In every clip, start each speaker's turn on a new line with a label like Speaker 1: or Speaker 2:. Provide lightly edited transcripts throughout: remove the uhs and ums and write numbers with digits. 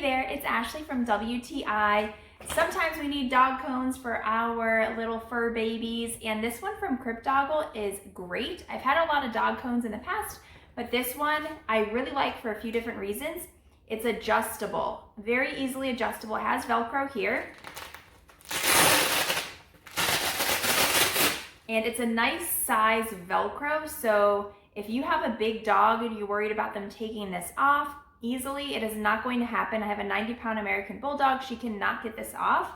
Speaker 1: Hey there, it's Ashley from WTI. Sometimes we need dog cones for our little fur babies, and this one from Cryptdogle is great. I've had a lot of dog cones in the past, but this one I really like for a few different reasons. It's adjustable, very easily adjustable. It has Velcro here. And it's a nice size Velcro, so if you have a big dog and you're worried about them taking this off, easily, it is not going to happen. I have a 90-pound American Bulldog. She cannot get this off.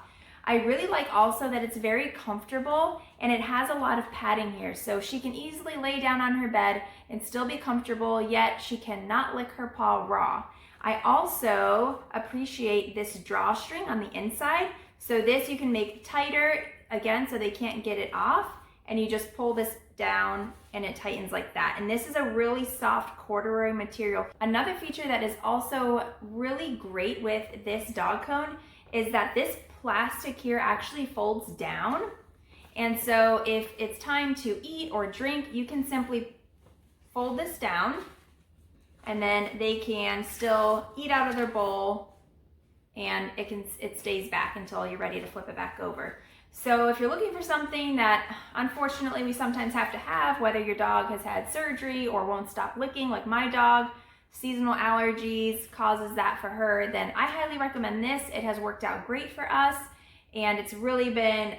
Speaker 1: I really like also that it's very comfortable and it has a lot of padding here, so she can easily lay down on her bed and still be comfortable, yet she cannot lick her paw raw. I also appreciate this drawstring on the inside, so this you can make tighter, again, so they can't get it off, and you just pull this down and it tightens like that. And this is a really soft corduroy material. Another feature that is also really great with this dog cone is that this plastic here actually folds down. And so if it's time to eat or drink, you can simply fold this down and then they can still eat out of their bowl, and it stays back until you're ready to flip it back over. So if you're looking for something that unfortunately we sometimes have to have, whether your dog has had surgery or won't stop licking like my dog, seasonal allergies causes that for her, then I highly recommend this. It has worked out great for us, and it's really been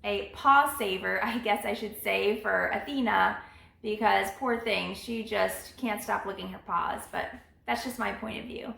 Speaker 1: a paw saver, I guess I should say, for Athena, because poor thing, she just can't stop licking her paws, but that's just my point of view.